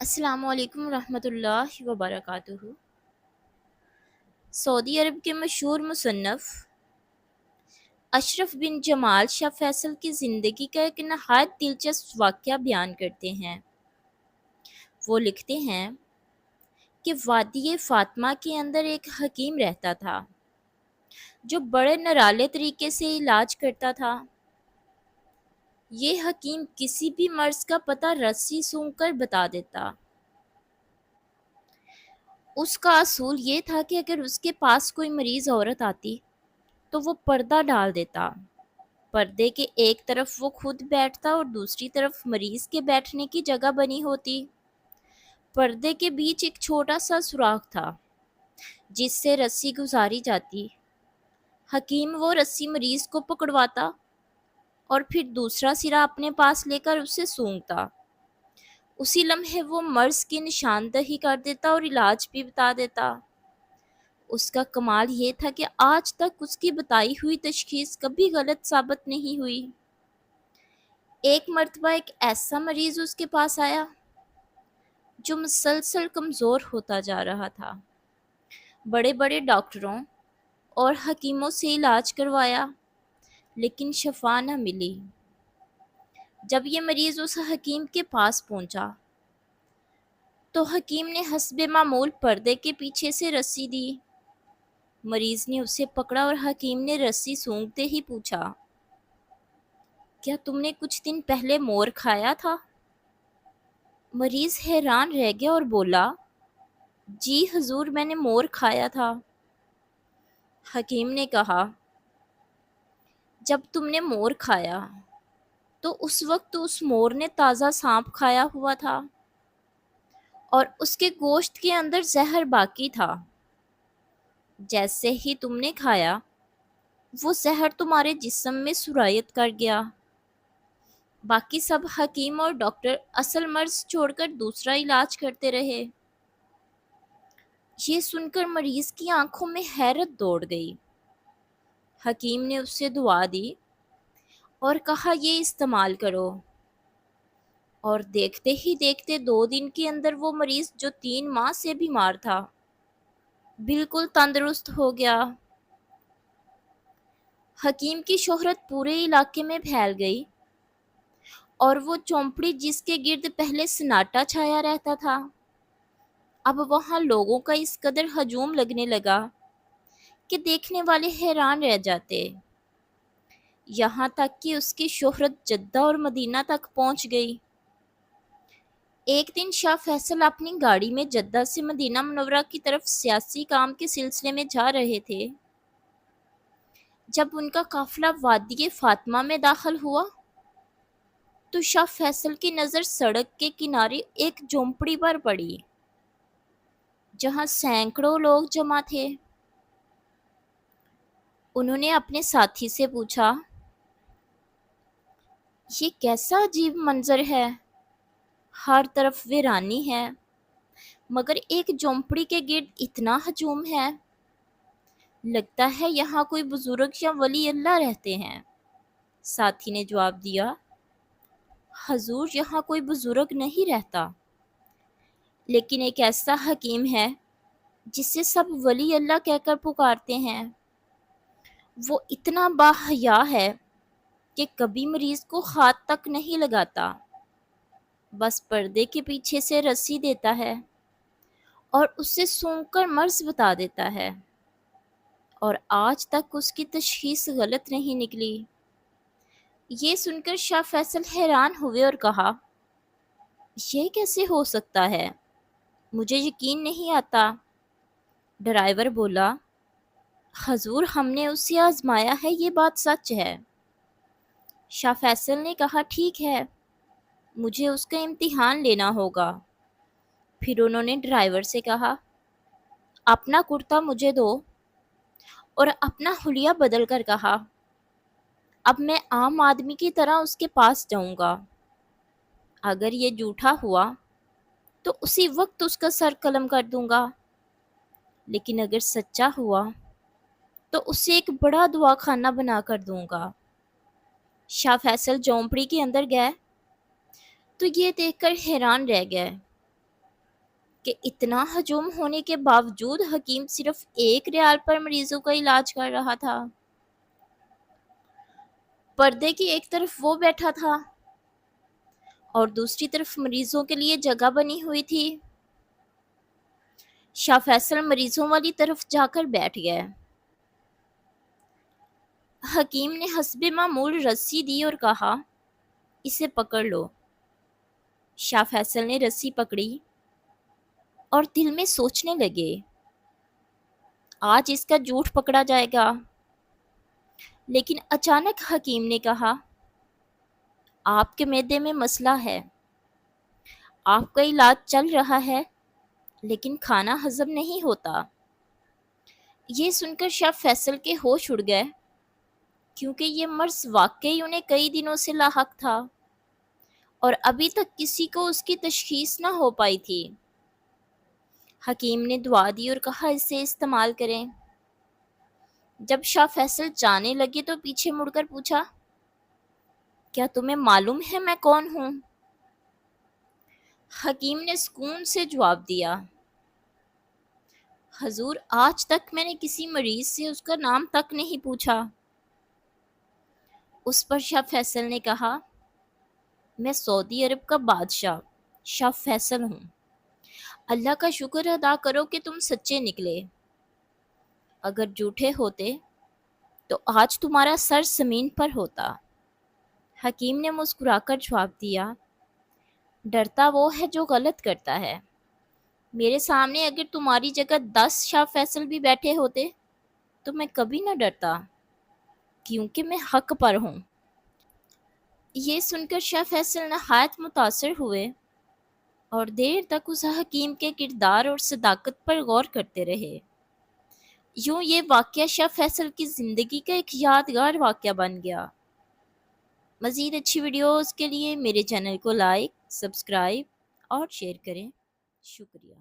अस्सलाम वालेकुम रहमतुल्लाहि व बरकातुहू। सऊदी अरब के मशहूर मुसन्नफ़ अशरफ बिन जमाल शाह फैसल की ज़िंदगी का एक नहायत दिलचस्प वाक़या बयान करते हैं। वो लिखते हैं कि वादी फ़ातिमा के अंदर एक हकीम रहता था जो बड़े निराले तरीके से इलाज करता था। ये हकीम किसी भी मर्ज़ का पता रस्सी सूंघकर बता देता। उसका असूल ये था कि अगर उसके पास कोई मरीज़ औरत आती तो वो पर्दा डाल देता। पर्दे के एक तरफ वो खुद बैठता और दूसरी तरफ मरीज के बैठने की जगह बनी होती। पर्दे के बीच एक छोटा सा सुराख था जिससे रस्सी गुजारी जाती। हकीम वो रस्सी मरीज को पकड़वाता और फिर दूसरा सिरा अपने पास लेकर उसे सूंघता। उसी लम्हे वो मर्ज की निशानदही कर देता और इलाज भी बता देता। उसका कमाल ये था कि आज तक उसकी बताई हुई तशखीस कभी गलत साबित नहीं हुई। एक मर्तबा एक ऐसा मरीज उसके पास आया जो मुसलसल कमज़ोर होता जा रहा था। बड़े बड़े डॉक्टरों और हकीमों से इलाज करवाया लेकिन शफा न मिली। जब ये मरीज उस हकीम के पास पहुंचा तो हकीम ने हस्बे मामूल पर्दे के पीछे से रस्सी दी। मरीज ने उसे पकड़ा और हकीम ने रस्सी सूंघते ही पूछा, क्या तुमने कुछ दिन पहले मोर खाया था? मरीज हैरान रह गया और बोला, जी हुजूर, मैंने मोर खाया था। हकीम ने कहा, जब तुमने मोर खाया तो उस वक्त उस मोर ने ताज़ा सांप खाया हुआ था और उसके गोश्त के अंदर जहर बाकी था। जैसे ही तुमने खाया वो जहर तुम्हारे जिस्म में सुरायत कर गया। बाकी सब हकीम और डॉक्टर असल मर्ज छोड़कर दूसरा इलाज करते रहे। ये सुनकर मरीज की आंखों में हैरत दौड़ गई। हकीम ने उससे दुआ दी और कहा, ये इस्तेमाल करो। और देखते ही देखते 2 दिन के अंदर वो मरीज जो 3 माह से बीमार था बिल्कुल तंदुरुस्त हो गया। हकीम की शोहरत पूरे इलाके में फैल गई और वो चौंपड़ी जिसके गिर्द पहले सन्नाटा छाया रहता था अब वहां लोगों का इस कदर हजूम लगने लगा कि देखने वाले हैरान रह जाते। यहाँ तक कि उसकी शोहरत जद्दा और मदीना तक पहुंच गई। एक दिन शाह फैसल अपनी गाड़ी में जद्दा से मदीना मुनव्वरा की तरफ सियासी काम के सिलसिले में जा रहे थे। जब उनका काफिला वादी फातिमा में दाखिल हुआ तो शाह फैसल की नज़र सड़क के किनारे एक झोंपड़ी पर पड़ी जहां सैकड़ों लोग जमा थे। उन्होंने अपने साथी से पूछा, ये कैसा अजीब मंजर है? हर तरफ वीरानी है मगर एक झोंपड़ी के गिर्द इतना हजूम है। लगता है यहाँ कोई बुजुर्ग या वली अल्लाह रहते हैं। साथी ने जवाब दिया, हजूर, यहाँ कोई बुजुर्ग नहीं रहता लेकिन एक ऐसा हकीम है जिसे सब वली अल्लाह कहकर पुकारते हैं। वो इतना बाहया है कि कभी मरीज को हाथ तक नहीं लगाता, बस पर्दे के पीछे से रस्सी देता है और उससे सूंघकर मर्ज बता देता है और आज तक उसकी तशखीस गलत नहीं निकली। ये सुनकर शाह फैसल हैरान हुए और कहा, यह कैसे हो सकता है? मुझे यकीन नहीं आता। ड्राइवर बोला, हजूर, हमने उसे आजमाया है, ये बात सच है। शाह फैसल ने कहा, ठीक है, मुझे उसका इम्तिहान लेना होगा। फिर उन्होंने ड्राइवर से कहा, अपना कुर्ता मुझे दो, और अपना हुलिया बदल कर कहा, अब मैं आम आदमी की तरह उसके पास जाऊंगा। अगर ये झूठा हुआ तो उसी वक्त उसका सर कलम कर दूंगा, लेकिन अगर सच्चा हुआ तो उसे एक बड़ा दुआखाना बना कर दूंगा। शाह फैसल झोंपड़ी के अंदर गए तो ये देखकर हैरान रह गए کہ اتنا ہجوم ہونے کے باوجود حکیم صرف 1 ریال پر مریضوں کا علاج کر رہا تھا۔ پردے کی ایک طرف وہ بیٹھا تھا اور دوسری طرف مریضوں کے لیے جگہ بنی ہوئی تھی۔ شاہ فیصل مریضوں والی طرف جا کر بیٹھ گئے۔ حکیم نے حسب معمول رسی دی اور کہا، اسے پکڑ لو۔ شاہ فیصل نے رسی پکڑی اور دل میں سوچنے لگے، آج اس کا جھوٹ پکڑا جائے گا۔ لیکن اچانک حکیم نے کہا، آپ کے معدے میں مسئلہ ہے، آپ کا علاج چل رہا ہے لیکن کھانا ہضم نہیں ہوتا۔ یہ سن کر شاہ فیصل کے ہوش اڑ گئے، کیونکہ یہ مرض واقعی انہیں کئی دنوں سے لاحق تھا اور ابھی تک کسی کو اس کی تشخیص نہ ہو پائی تھی۔ حکیم نے دعا دی اور کہا، اسے استعمال کریں۔ جب شاہ فیصل جانے لگے تو پیچھے مڑ کر پوچھا، کیا تمہیں معلوم ہے میں کون ہوں؟ حکیم نے سکون سے جواب دیا، حضور، آج تک میں نے کسی مریض سے اس کا نام تک نہیں پوچھا۔ اس پر شاہ فیصل نے کہا، میں سعودی عرب کا بادشاہ شاہ فیصل ہوں۔ اللہ کا شکر ادا کرو کہ تم سچے نکلے، اگر جھوٹے ہوتے تو آج تمہارا سر زمین پر ہوتا۔ حکیم نے مسکرا کر جواب دیا، ڈرتا وہ ہے جو غلط کرتا ہے۔ میرے سامنے اگر تمہاری جگہ 10 شاہ فیصل بھی بیٹھے ہوتے تو میں کبھی نہ ڈرتا، کیونکہ میں حق پر ہوں۔ یہ سن کر شاہ فیصل نہایت متاثر ہوئے اور دیر تک اس حکیم کے کردار اور صداقت پر غور کرتے رہے۔ یوں یہ واقعہ شاہ فیصل کی زندگی کا ایک یادگار واقعہ بن گیا۔ مزید اچھی ویڈیوز کے لیے میرے چینل کو لائک، سبسکرائب اور شیئر کریں۔ شکریہ۔